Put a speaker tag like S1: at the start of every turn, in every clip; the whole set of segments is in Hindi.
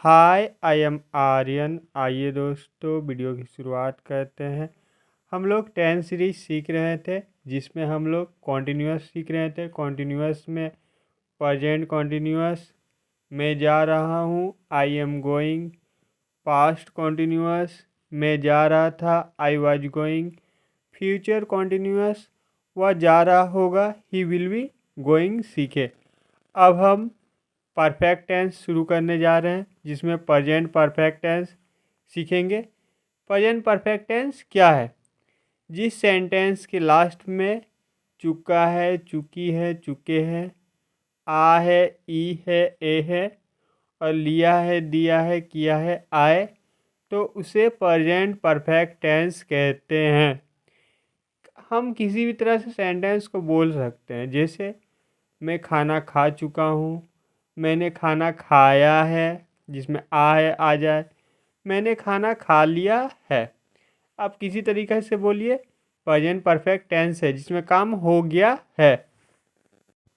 S1: Hi I am Aryan. आइए दोस्तों वीडियो की शुरुआत करते हैं। हम लोग 10 सीरीज सीख रहे थे जिसमें हम लोग कॉन्टिन्यूअस सीख रहे थे। कॉन्टिन्यूअस में प्रेजेंट कॉन्टिन्यूअस में जा रहा हूँ, I am going. Past continuous में जा रहा था, I was going. Future continuous वह जा रहा होगा, ही विल बी गोइंग सीखे। अब हम परफेक्ट टेंस शुरू करने जा रहे हैं जिसमें प्रेजेंट परफेक्ट टेंस सीखेंगे। प्रेजेंट परफेक्ट टेंस क्या है? जिस सेंटेंस के लास्ट में चुका है, चुकी है, चुके हैं, आ है, ई है, ए है और लिया है, दिया है, किया है, आए, तो उसे प्रेजेंट परफेक्ट टेंस कहते हैं। हम किसी भी तरह से सेंटेंस को बोल सकते हैं, जैसे मैं खाना खा चुका हूँ, मैंने खाना खाया है, जिसमें आ है आ जाए, मैंने खाना खा लिया है। आप किसी तरीके से बोलिए प्रेजेंट परफेक्ट टेंस है जिसमें काम हो गया है।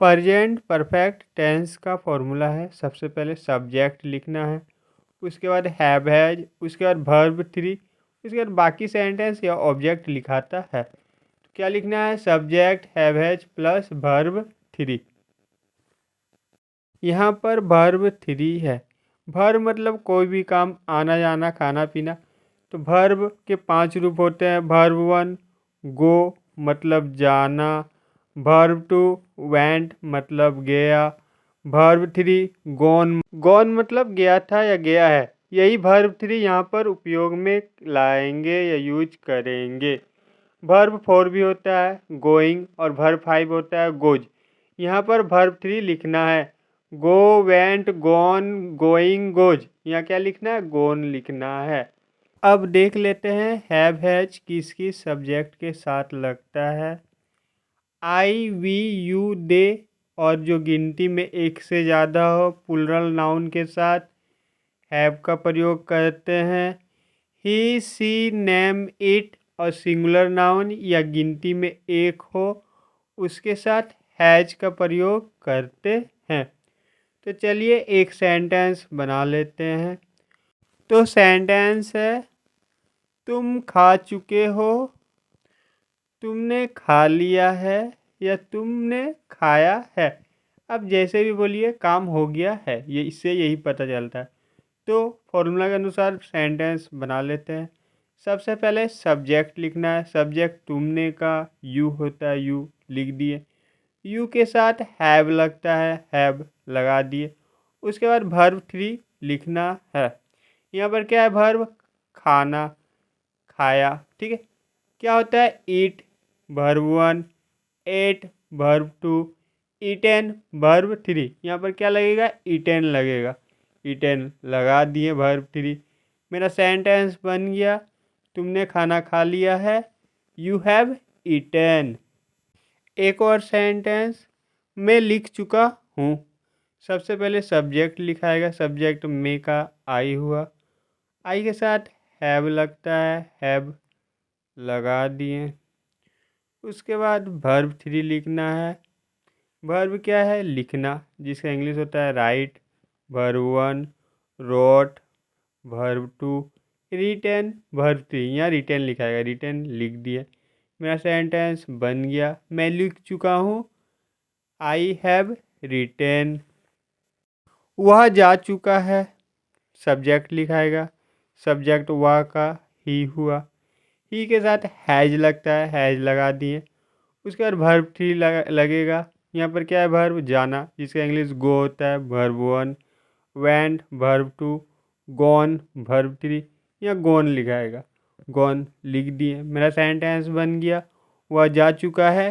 S1: प्रेजेंट परफेक्ट टेंस का फॉर्मूला है, सबसे पहले सब्जेक्ट लिखना है, उसके बाद हैव हैज, उसके बाद वर्ब 3, उसके बाद बाकी सेंटेंस या ऑब्जेक्ट लिखाता है। तो क्या लिखना है? Subject have has plus verb 3। यहाँ पर वर्ब 3 है। वर्ब मतलब कोई भी काम, आना जाना, खाना पीना। तो वर्ब के 5 रूप होते हैं। वर्ब 1 गो मतलब जाना, वर्ब 2 वेंट मतलब गया, वर्ब 3 गॉन, गॉन मतलब गया था या गया है। यही वर्ब 3 यहाँ पर उपयोग में लाएंगे या यूज करेंगे। वर्ब 4 भी होता है गोइंग और वर्ब 5 होता है गोज। यहाँ पर वर्ब 3 लिखना है, go went gone going goes. यहाँ क्या लिखना है? गोन लिखना है। अब देख लेते हैं हैव हैज किस किस सब्जेक्ट के साथ लगता है। आई वी यू दे और जो गिनती में एक से ज़्यादा हो प्लूरल नाउन के साथ हैव का प्रयोग करते हैं। ही सी नेम इट और सिंगुलर नाउन या गिनती में एक हो उसके साथ हैज का प्रयोग करते हैं। तो चलिए एक सेंटेंस बना लेते हैं। तो सेंटेंस है, तुम खा चुके हो, तुमने खा लिया है या तुमने खाया है। अब जैसे भी बोलिए काम हो गया है, ये इससे यही पता चलता है। तो फॉर्मूला के अनुसार सेंटेंस बना लेते हैं। सबसे पहले सब्जेक्ट लिखना है। सब्जेक्ट तुमने का यू होता है, यू लिख दिए। यू के साथ हैव लगता है, हैव लगा दिए। उसके बाद वर्ब 3 लिखना है। यहाँ पर क्या है? वर्ब खाना, खाया। ठीक है। क्या होता है? Eat verb 1, ate verb 2, eaten verb 3। यहाँ पर क्या लगेगा? ईटेन लगेगा। ईटेन लगा दिए वर्ब 3। मेरा सेंटेंस बन गया, तुमने खाना खा लिया है, यू हैव ईटेन। एक और सेंटेंस मैं लिख चुका हूँ। सबसे पहले सब्जेक्ट लिखाएगा, सब्जेक्ट में का आई हुआ, आई के साथ हैव लगता है, हैव लगा दिए। उसके बाद वर्ब 3 लिखना है। वर्ब क्या है? लिखना, जिसका इंग्लिश होता है right. Verb 1 wrote, verb 2 written, verb 3 यहाँ रिटेन लिखाएगा, रिटेन लिख दिया। मेरा सेंटेंस बन गया, मैं लिख चुका हूँ, आई हैव रिटेन। वह जा चुका है, सब्जेक्ट लिखाएगा, सब्जेक्ट वह का ही हुआ, ही के साथ हैज लगता है, हैज लगा दिए। उसके बाद वर्ब 3 लगेगा। यहाँ पर क्या है? वर्ब जाना, जिसका इंग्लिश गो होता है, verb 1, went verb 2, gone verb 3, यहाँ गॉन लिखाएगा, गॉन लिख दिए। मेरा सेंटेंस बन गया, वह जा चुका है,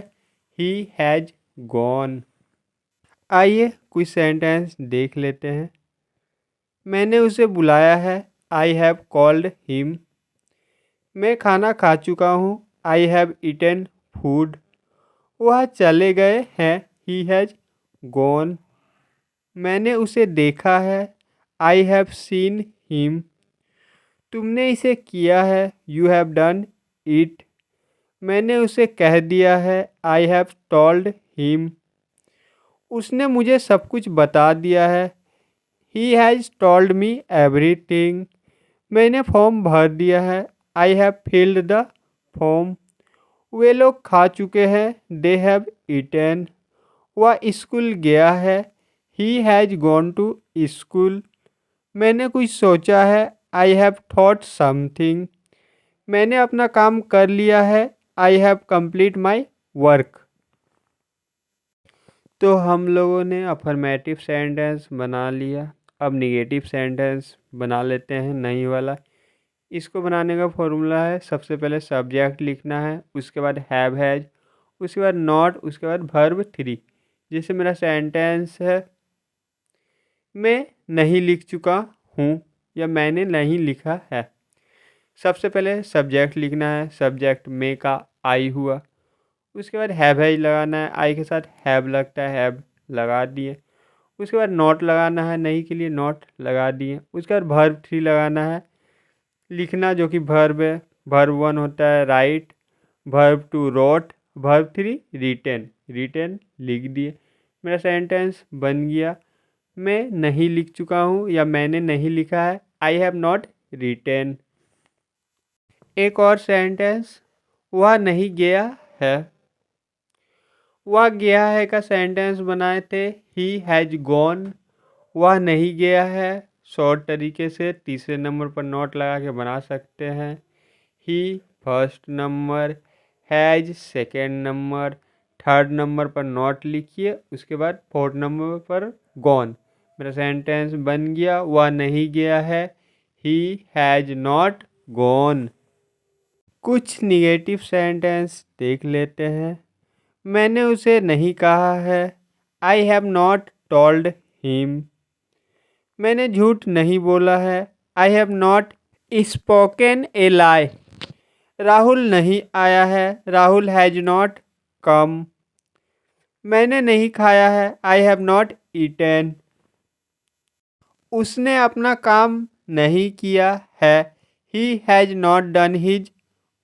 S1: ही हैज गॉन। आइए कुछ सेंटेंस देख लेते हैं। मैंने उसे बुलाया है, आई हैव कॉल्ड हिम। मैं खाना खा चुका हूँ, आई हैव ईटन फूड। वह चले गए हैं, ही हैज गॉन। मैंने उसे देखा है, आई हैव सीन हिम। तुमने इसे किया है, यू हैव डन इट। मैंने उसे कह दिया है, आई हैव टोल्ड हिम। उसने मुझे सब कुछ बता दिया है, he has told me everything. मैंने फॉर्म भर दिया है। I have filled the form. वे लोग खा चुके हैं। They have eaten. वह स्कूल गया है। He has gone to school. मैंने कुछ सोचा है। I have thought something. मैंने अपना काम कर लिया है। I have complete my work. तो हम लोगों ने अफर्मेटिव सेंटेंस बना लिया। अब निगेटिव सेंटेंस बना लेते हैं, नहीं वाला। इसको बनाने का फॉर्मूला है, सबसे पहले सब्जेक्ट लिखना है, उसके बाद हैव हैज, उसके बाद नॉट, उसके बाद वर्ब थ्री। जैसे मेरा सेंटेंस है, मैं नहीं लिख चुका हूँ या मैंने नहीं लिखा है। सबसे पहले सब्जेक्ट लिखना है। सब्जेक्ट में का आई हुआ। उसके बाद हैव हैज लगाना है। आई के साथ हैव लगता है, हैव लगा दिए। उसके बाद नॉट लगाना है, नहीं के लिए नॉट लगा दिए। उसके बाद वर्ब थ्री लगाना है, लिखना, जो कि वर्ब है। वर्ब वन होता है right, verb two wrote, verb three written. Written लिख दिए। मेरा सेंटेंस बन गया। मैं नहीं लिख चुका हूँ या मैंने नहीं लिखा है। I have not written. एक और सेंटेंस, वह नहीं गया है। वह गया है का सेंटेंस बनाए थे, ही हैज गॉन। वह नहीं गया है शॉर्ट तरीके से तीसरे नंबर पर नोट लगा के बना सकते हैं। He first number, has second number, third number पर नोट लिखिए, उसके बाद फोर्थ नंबर पर गॉन। मेरा सेंटेंस बन गया, वह नहीं गया है, ही हैज नॉट गॉन। कुछ निगेटिव सेंटेंस देख लेते हैं। मैंने उसे नहीं कहा है। I have not told him. मैंने झूठ नहीं बोला है। I have not spoken a lie. Rahul नहीं आया है। Rahul has not come. मैंने नहीं खाया है। I have not eaten. उसने अपना काम नहीं किया है। He has not done his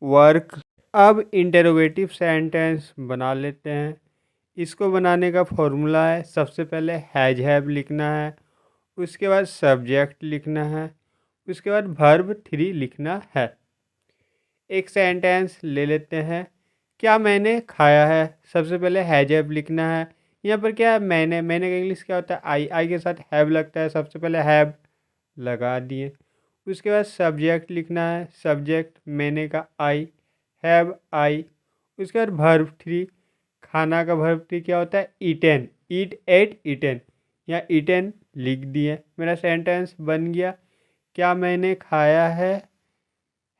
S1: work. अब इंटरोगेटिव सेंटेंस बना लेते हैं। इसको बनाने का फॉर्मूला है, सबसे पहले हैज हैव लिखना है, उसके बाद सब्जेक्ट लिखना है, उसके बाद वर्ब थ्री लिखना है। एक सेंटेंस ले लेते हैं। क्या मैंने खाया है। सबसे पहले हैज हैव लिखना है। यहाँ पर क्या है, मैंने का इंग्लिश क्या होता है, आई के साथ हैव लगता है। सबसे पहले हैव लगा दिए। उसके बाद सब्जेक्ट लिखना है। सब्जेक्ट मैंने का आई, हैव आई। उसके बाद वर्ब थ्री, खाना का वर्ब थ्री क्या होता है, ईटेन। ईट एट ईटेन, या ईटेन लिख दिए। मेरा सेंटेंस बन गया, क्या मैंने खाया है,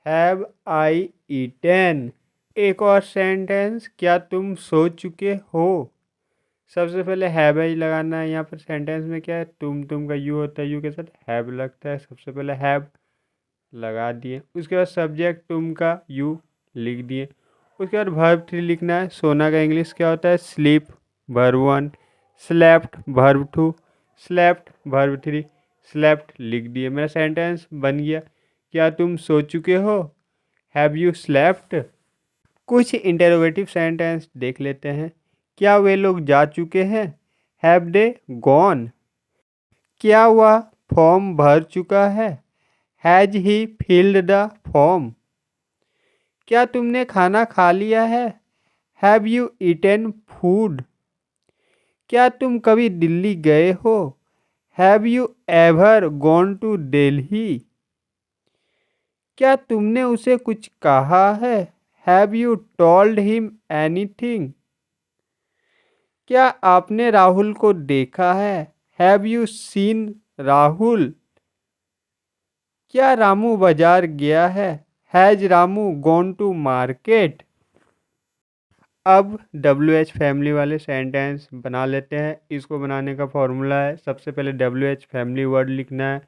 S1: हैव आई ईटेन। एक और सेंटेंस, क्या तुम सो चुके हो। सबसे पहले हैव ही लगाना है। यहाँ पर सेंटेंस में क्या है, तुम का यू होता है, यू के साथ हैव लगता है। सबसे पहले हैव लगा दिए। उसके बाद सब्जेक्ट तुम का यू लिख दिए। उसके बाद वर्ब थ्री लिखना है। सोना का इंग्लिश क्या होता है, sleep verb one, slept verb two, slept verb three, slept लिख दिए। मेरा सेंटेंस बन गया, क्या तुम सो चुके हो, हैव यू स्लेप्ट। कुछ इंटरोगेटिव सेंटेंस देख लेते हैं। क्या वे लोग जा चुके हैं, हैव दे गॉन। क्या वह फॉर्म भर चुका है, has he field the form. क्या तुमने खाना खा लिया है, हैव यू ईटन फूड। क्या तुम कभी दिल्ली गए हो, have you ever gone to Delhi. क्या तुमने उसे कुछ कहा है, have you told him anything. क्या आपने राहुल को देखा है, हैव यू सीन राहुल। क्या रामू बाजार गया है, has Ramu gone to market. अब WH फैमिली वाले सेंटेंस बना लेते हैं। इसको बनाने का फॉर्मूला है, सबसे पहले WH फैमिली वर्ड लिखना है,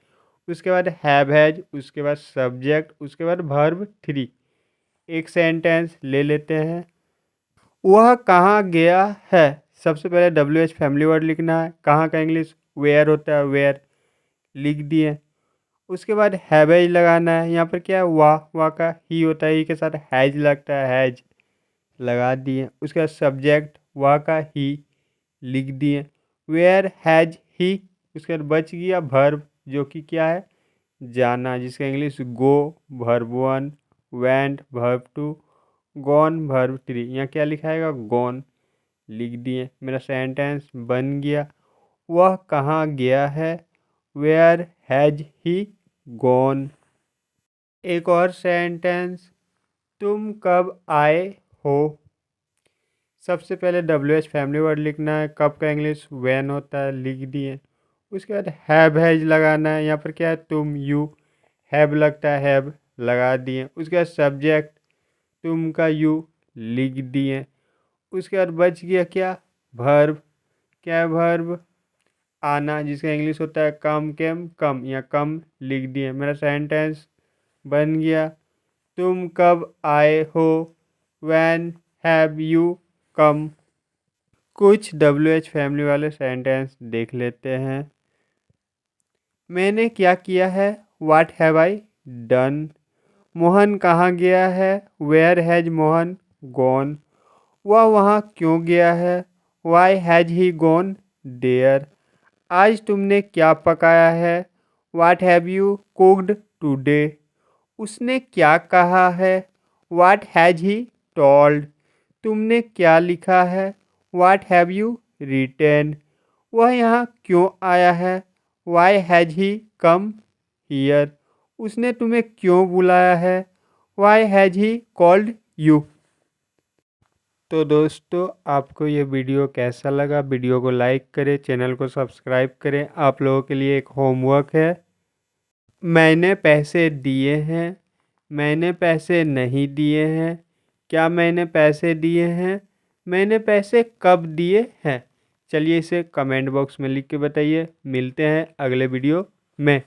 S1: उसके बाद हैव हैज, उसके बाद सब्जेक्ट, उसके बाद वर्ब थ्री। एक सेंटेंस ले लेते हैं। वह कहाँ गया है। सबसे पहले WH फैमिली वर्ड लिखना है। कहाँ का इंग्लिश वेयर होता है, वेयर लिख दिए। उसके बाद हैवेज लगाना है। यहाँ पर क्या है, वाह का ही होता है, ही के साथ हैज लगता है, हैज लगा दिए। उसके बाद सब्जेक्ट वाह का ही लिख दिए। वेयर हैज ही उसके बाद बच गया वर्ब जो कि क्या है, जाना, जिसका English go verb 1, went verb 2, gone verb 3। यहाँ क्या लिखाएगा, गॉन लिख दिए। मेरा सेंटेंस बन गया, वह कहाँ गया है, वेयर हैज ही गॉन। एक और सेंटेंस, तुम कब आए हो। सबसे पहले WH फैमिली वर्ड लिखना है, कब का इंग्लिश व्हेन होता है, लिख दिए। उसके बाद हैव हैज लगाना है, यहाँ पर क्या है, तुम यू, हैव लगता है, हैव लगा दिए। उसके बाद सब्जेक्ट तुम का यू लिख दिए। उसके बाद बच गया क्या, वर्ब। क्या है वर्ब, आना, जिसका इंग्लिश होता है कम केम कम, या कम लिख दिए। मेरा सेंटेंस बन गया, तुम कब आए हो, व्हेन हैव यू कम। कुछ WH फैमिली वाले सेंटेंस देख लेते हैं। मैंने क्या किया है, what have I done. Mohan कहाँ गया है, वेयर हैज मोहन गॉन। वह वहाँ क्यों गया है, why has he gone there. आज तुमने क्या पकाया है, what have you cooked today. उसने क्या कहा है, व्हाट हैज ही टोल्ड। तुमने क्या लिखा है, व्हाट हैव यू रिटेन। वह यहाँ क्यों आया है, why has he come here. उसने तुम्हें क्यों बुलाया है, why has he called you. तो दोस्तों, आपको ये वीडियो कैसा लगा, वीडियो को लाइक करें, चैनल को सब्सक्राइब करें। आप लोगों के लिए एक होमवर्क है, मैंने पैसे दिए हैं, मैंने पैसे नहीं दिए हैं, क्या मैंने पैसे दिए हैं, मैंने पैसे कब दिए हैं। चलिए इसे कमेंट बॉक्स में लिख के बताइए। मिलते हैं अगले वीडियो में।